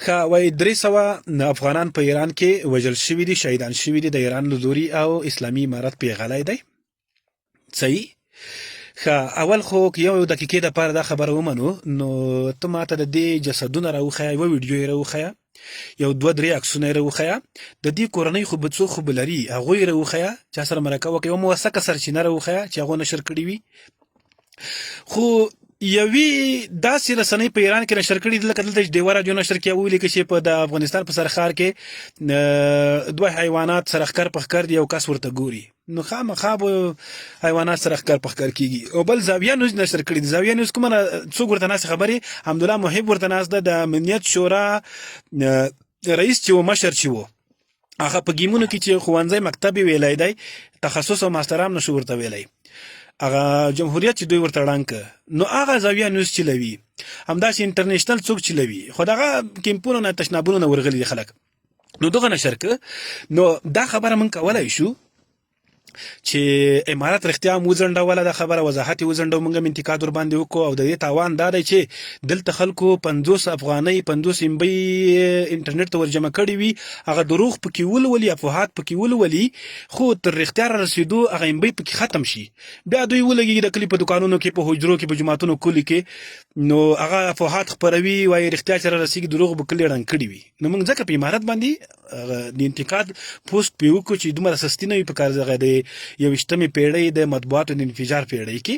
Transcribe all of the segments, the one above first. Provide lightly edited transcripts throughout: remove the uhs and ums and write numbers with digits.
وای 300 افغانان په ایران کې وژل شوي دي، شهیدان شوي دي د ایران له لوري او اسلامي امارت پیغلی دی. صحیح. اول خو یو دقیقې دپاره دا خبره ومنو، نو ته ماته د دې جسدونه راوښیه، یوه ویډیو یې راوښیه، یو 2-3 عکسونه یې راوښیه، د دې کورنۍ خو به څوک خو به لري، هغوی یې راوښیه، چا سره مرکه وکړه، یوه موثقه سرچینه راوښیه چې هغو نشر کړي وي. خو یوې داسې رسنۍ په ایران کې نشر کړي دي لکه دلته چې ډیوه راډیو نشر کړي، ولیکه چې په د افغانستان په سرخار کې 2 حیوانات سرخکر پخکر دي، یو کس ورته ګوري، نو خامخا به حیوانات سرخکر پخکر کیږي. او بل زاویه نیوز نشر کړي دي. زاویه نیوز کومه څوک ورته ناست خبرې، حمدالله محب ورته ناست ده، د امنیت شورا رئیس چې و، مشر چې و، هغه په ګیمونو کې چې ښوونځی مکتب یې ویلی دی، تخصص او ماسترام نشو ورته ویلی، هغه جمهوریت چې دوی ورته ړنګ که، نو هغه زاویه نیوز چلوي، همداسې انټرنیشنل څوک چلوي، خو دغه کیمپونو نه تشنابونو نه ورغلي دي خلک، نو دغه نشر که. نو دا خبره موږ کولی شو چې امارت رښتیا هم وځنډوله، دا خبره وضاحت یې وځنډو، موږ هم انتقاد ورباندې وکړو، او د دې تاوان دا دی چې دلته خلکو 50 افغانۍ 50 امبۍ انټرنیټ ته ورجمع کړي وي، هغه دروغ پکې ولولي، افواهات پکې ولولي، خو تر رښتیا را رسېدو هغه امبۍ پکې ختم شي، بیا دوی ولګي د کلي په دوکانونو کې، په حجرو کې، په جوماتونو کلي کې، نو هغه افواهات خپروي، وایي رښتیا چې را رسېږي دروغ به کلي ړنګ کړي وي. نو موږ ځکه په امارت باندې د انتقاد پوسټ پې وکړو چې دومره سستي نه وي په کار، دغه د 21مې پیړۍ د مطبوعاتو د انفجار پیړۍ کې.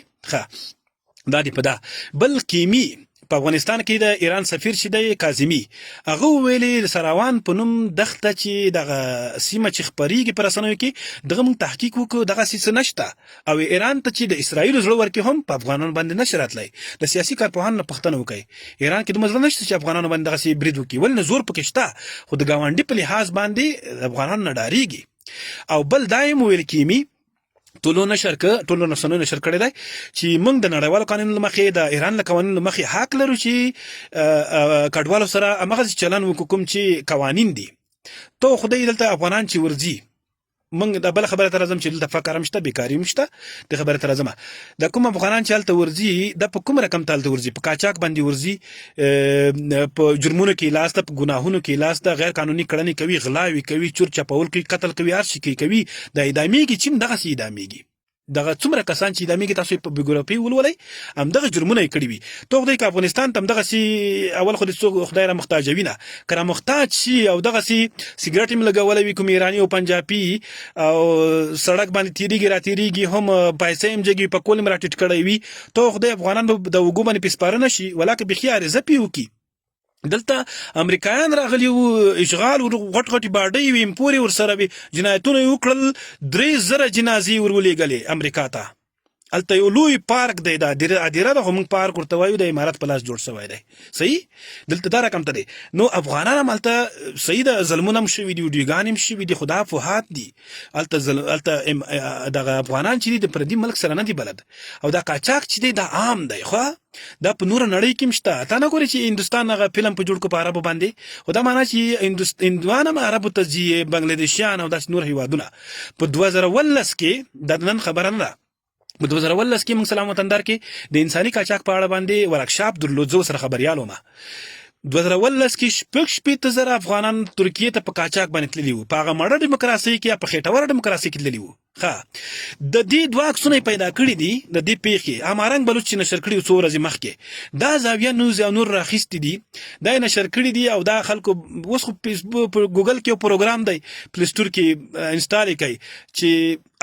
دا دی په دا. بل کیمي په افغانستان کې د ایران سفیر چې دی کاظمي، هغه وویلې د سراوان په نوم دښته چې دغه سیمه چې خپرېږي په رسنیو کې، دغه موږ تحقیق وکړو، دغسې څه نشته، او ایران ته چې د اسرائیلو زړه ورکړي هم په افغانانو باندې نشي راتلی. د سیاسي کارپوهانو نه پوښتنه وکړئ، ایران کې دومره زړه نشته چې افغانانو باندې دغسې برید وکړي، ولې نه زور پکې شته، خو د ګاونډي په لحاظ باندې افغانانو نه ډارېږي. او بل دا یې وویل کیمي، ټولو رسنیو نشر کړی دی چې موږ د نړیوالو قانونو له مخې، د ایران له قوانینو له مخې حق لرو چې کډوالو سره همغسې چلن وکړو کوم چې قوانین دي. تو خدای دلته افغانان چې ورځي، موږ د بله خبره ته راځم چې دلته فقر هم شته، بیکاري هم شته، د خبره ته راځم، د کوم افغانان چې هلته ورځي دا په کوم رقم ته هلته ورځي، په قاچاق باندې ورځي، په جرمونو کې لاس ده، په ګناهونو کې لاس ده، غیر قانوني کړنې کوي، غلاوې کوي، چور چپول کوي، قتل کوي، هر شي کوي، د اعدامېږي چې دغسې اعدامېږي. دغه څومره کسان چې اعدامېږي تاسو په بیوګرافي ولولئ، همدغه جرمونه یې کړي وي. تو خدای که افغانستان ته همدغسې اول خو د څوک خدای را محتاجوي نه، که را محتاج شي او دغسې سګرټ یې لګولی وي کوم ایراني او پنجابي، او سړک باندې تېرېږي را تېرېږي هم، پیسې هم جګوي، پکول هم را ټیټ کړی وي، تو خدای افغانان به د اوږو باندې پې سپاره نه شي، ولاکه بیخي عارضه پې وکړي. دلته امریکایان راغلي وو، اشغال، غټ غټې باډۍ وې، امپورې ورسره وې، جنایتونه یې وکړل، 3000 جنازې ورولېږلې امریکا ته. هلته یو لوی پارک دی، دا ادیره ده، خو موږ پارک ورته وایو، د امارت په لاس جوړ شوی دی. صحیح. دلته دا رقم ته دی. نو افغانان هم هلته صحیح ده، ظلمونه هم شوي دي، ویډیوګانې هم شوي دي، خو دا افواهات دي. هلته دغه افغانان چې دي د پردي ملک سره نه دي بلد، او دا قاچاق چې دی دا عام دی، خو دا په نوره نړۍ کې هم شته. تا نه ګورې چې هندوستان هغه فلم په جوړ کړو په عربو باندې، خو دا معنا چې هندوان هم عربو ته ځي، بنګلادیشیان او داسې نور هېوادونه. په 2019 کې دا نن خبره نه ده، په 2019 کې موږ سلام وطندار کې د انساني قاچاق په اړه باندې ورکشاپ درلود، زه ورسره خبریال وم. 2019 کې 60,000 افغانان ترکیې ته په قاچاق باندې تللي وو، په هغه مړه ډیموکراسۍ کې یا په خېټوره ډیموکراسۍ کې تللي وو. د دې 2 عکسونه پیدا کړي دي د دې پیښې، همارنګ بلوچ چې نشر کړي څو ورځې مخکې، دا زاویه نیوز او نور راخیستي دي، دا یې نشر کړي دي، او دا خلکو اوس خو فیسبوک په ګوګل کې یو پروګرام دی، پلی سټور کې انسټال یې کوي چې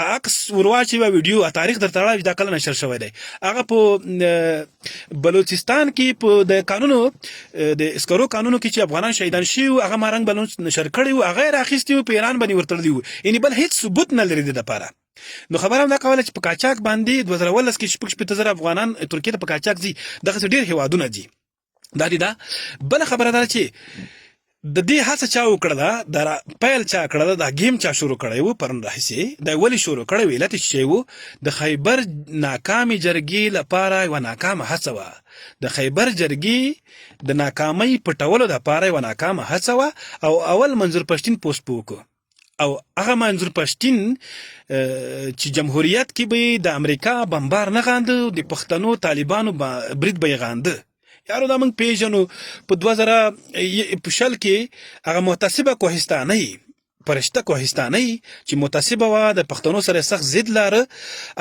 عکس ورواچي و ویډیو تاریخ درته راوړي، دا کله نشر شوی دی. هغه په بلوچستان کې په د قانونو د اسکرو قانونو کې چې افغانان شهیدان شوي وو، هغه همارنګ بلوچ نشر کړي وو، هغه یې راخیستي وو، په ایران باندې ورتړلي وو، یعنې بل هېڅ ثبوت نه لري د دپاره. نو خبره هم دا کوله چې په قاچاق باندې 2019 کې 60,000 افغانان ترکیې ته په قاچاق ځي، دغسې ډېر هېوادونه ځي. دا دی. دا بله خبره ده چې د دې هڅه چا وکړله، دا پیل چا کړله، دا گیم چا شروع کړی و پرون راهیسې، دا ولې شروع کړی و؟ علت یې شی و د خیبر ناکامې جرګې لپاره یوه ناکامه هڅه وه، د خیبر جرګې د ناکامۍ پټولو لپاره یوه ناکامه هڅه وه، او اول منظور پښتین پوسټ په وکړو، او هغه منظور پښتین چې جمهوریت کې به د امریکا بمبار نه غانده، د پښتنو طالبانو برید به یې غانده، یارو دا موږ پیژنو په 2000 کې هغه محتسبه کوهستاني پرشته کوهستاني چې متعصبه وه د پښتنو سره سخت ضد لاره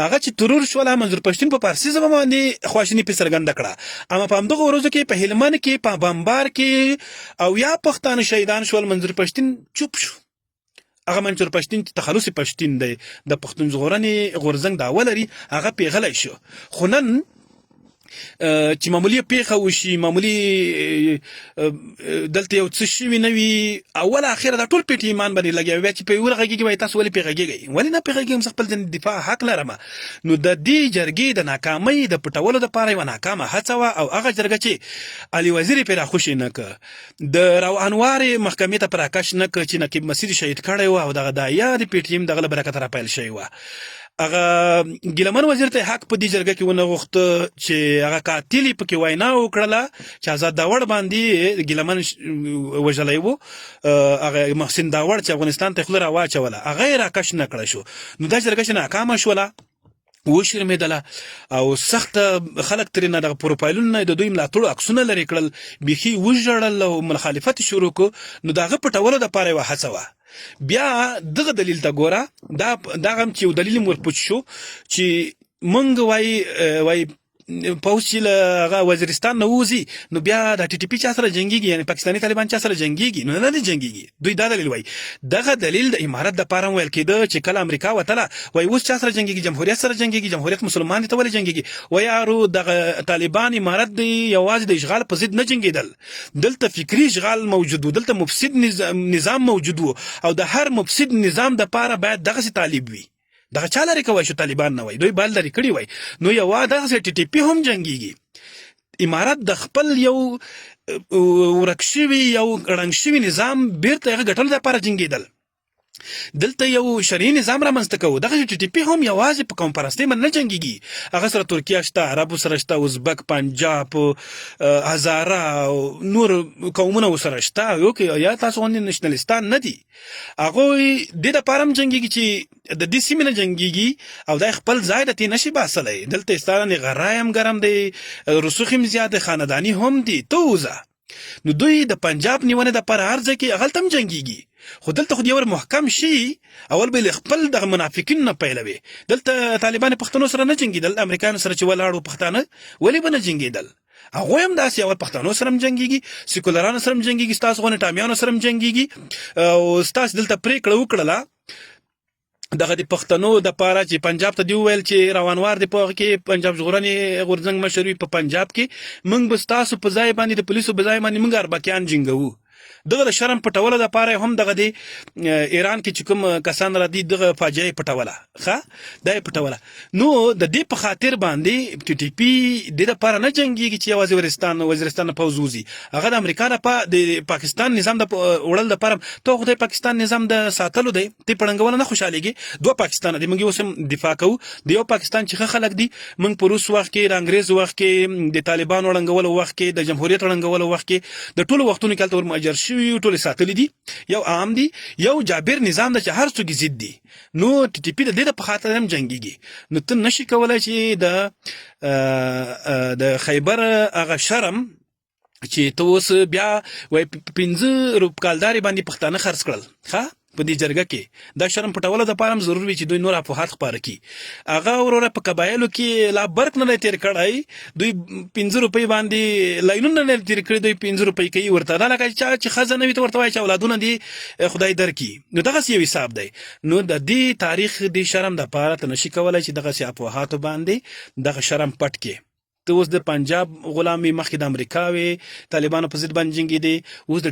هغه چې ترور شوله منظور پښتون په فارسي ژبه باندې خواشیني پې څرګنده کړه اما په همدغه ورځو کې په هلمند کې په بمبار کې او یا پښتانه شهیدان شول منظور پښتون چوپ شو هغه منظور پښتون تخلص پښتون دی د پښتون ژغورنې غورځنګ دعوه لري هغه پیغلی شو خو نن چې معمولی پیښه وشي معمولی دلته یو څه شوي نه وي اول اخر دا ټول پیټ ایمان باندې لګیا بیا چې په یوه غږیږي وایي تاسو ولې پې غږیږئ ولې نه پې غږیږم زه خپل ځان دفاع حق لرم نو د دې جرګې د ناکامۍ د پټولو دپاره یوه ناکامه هڅه وه او هغه جرګه چې علي وزیر پې راخوشي نه که د روانوارې محکمې ته پراکش نه که چې نقیب مسیر شهید کړی و او دغه دایا د پی ټي ایم دغه له برکته راپیل شوی وه هغه ګیلمن وزیر ته حق په دې جرګه کې ونه غوښته چې هغه قاتل یې پکې وینا وکړله چې آزاد داوړ باندې ګیلمن وژلی و هغه محسن داوړ چې افغانستان ته خوله راواچوله هغه یې راکش نه کړی شو نو دا جرګه چې ناکامه شوله وشرمېدله او سخت خلک ترېنه دغه پروفایلونه د دوی ملاتړو عکسونه لرې کړل بیخي وژړل او مخالفت شروع کړو نو د هغه پټولو دپاره یوه هڅه وه بیا دغه دلیل ته ګوره دا هم چې یو دلیل م ورپوچ شو چې موږ وایي پوځ چې له هغه وزیرستان نه ووځي نو بیا د ټي ټي پي چا سره جنګېږي یعنې پاکستاني طالبان چا سره جنګېږي نو نه دي جنګېږي دوی دا دلیل وایي دغه دلیل د امارت دپاره هم ویل کېده چې کله امریکا وتله وایي اوس چا سره جنګېږي جمهوریت سره جنګېږي جمهوریت مسلمان دي ته ولې جنګېږي وایي یارو دغه طالبان امارت دی یوازې د اشغال په ضد نه جنګېدل دلته فکري اشغال موجود و دلته مفسد نظام موجود و او د هر مفسد نظام دپاره باید دغسې طالب وي دغه چا لرې کوی شو طالبان نه وای دوی بال لرې کړي وای نو یوه دغسې ټي ټي پي هم جنګېږي امارت د خپل یو ورک شوي یو ړنګ شوي نظام بیرته هغه ګټلو دپاره جنګېدل دلته یو شرعي نظام رامنځته کوو دغه ټي ټي پي هم یوازې په قوم پرستۍ باندې نه جنګېږي هغه سره ترکیه شته عربو سره شته ازبک پنجاب هزاره او نور قومونه ورسره شته یا تاسو غوندې نشنلستان نه دي هغوی دې دپاره هم جنګېږي چې د دې سیمې نه جنګېږي او دا خپل ځای د تې نشي باسلی دلته ستاره غرای هم ګرم دی رسوخ هم زیات دی خانداني هم دي ته وځه نو دوی د پنجاب نیونې دپاره هر ځای کې هغلته هم جنګېږي خو دلته خو یو محکم شي اول به خپل دغه منافقین نه پیلوي دلته طالبان پښتنو سره نه جنګېدل امریکایانو سره چې ولاړو پښتانه ولې به نه جنګېدل هغوی هم داسې اول پښتنو سره هم جنګېږي سیکولرانو سره هم جنګېږي ستاسو غوندې ټامیانو سره هم جنګېږي او ستاسو دلته پرېکړه وکړله دغه د پښتنو دپاره چې پنجاب ته دې وویل چې روانوار دی په هغه کې پنجاب ژغورنې غورځنګ مشر وي په پنجاب کې موږ به ستاسو په ځای باندې د پولیسو په ځای باندې موږ اربکیان جنګوو دغه د شرم پټولو دپاره هم دغه د ایران کې چې کوم کسان را دي دغه فاجعه یې پټوله ښه دا یې پټوله نو د دې په خاطر باندې ټي ټي پي دې دپاره نه جنګېږي چې یوازې وزیرستان نه پوځ وځي هغه د امریکا د پاکستان نظام د وړل دپاره ته خو د پاکستان نظام د ساتلو دی ته پړنګونه نه خوشحالېږي دوه پاکستانه دي موږ اوس هم دفاع کوو د یو پاکستان چې ښه خلک دي موږ په روس وخت کې د انګریز وخت کې د طالبانو ړنګولو وخت کې د جمهوریت ړنګولو وخت کې د ټولو وختونو کې هلته ورمهاجر شوي ټول ساتلی دي یو عام دي یو جابر نظام د چې هر څوک ضد دي نو ټي ټي پي د دې په خاطر هم جنګېږي نو ته نشي کولی چې د خیبر هغه شرم چې ته اوس بیا وایي 15 روپکالدارې باندې پښتانه خرڅ کړل ښه په دې جرګه کې دا شرم پټولو دپاره هم ضرور وي چې دوی نور افواهات خپاره کړي هغه وروره په قبایلو کې لا برق نه دی تېر کړی دوی 15 روپۍ باندې لاینونه نه تېر کړي دوی 15 روپۍ کوي ورته دا لکه چا چې ښځه نه وي ته ورته وایي چې اولادونه دي خدای درکړي نو دغسې یو حساب دی نو د دې تاریخ دې شرم دپاره ته نشي کولی چې دغسې افواهاتو باندې دغه شرم پټ کړي ته اوس د پنجاب غلامي مخکې د امریکا وې طالبانو په ضد باندې جنګېدې اوس د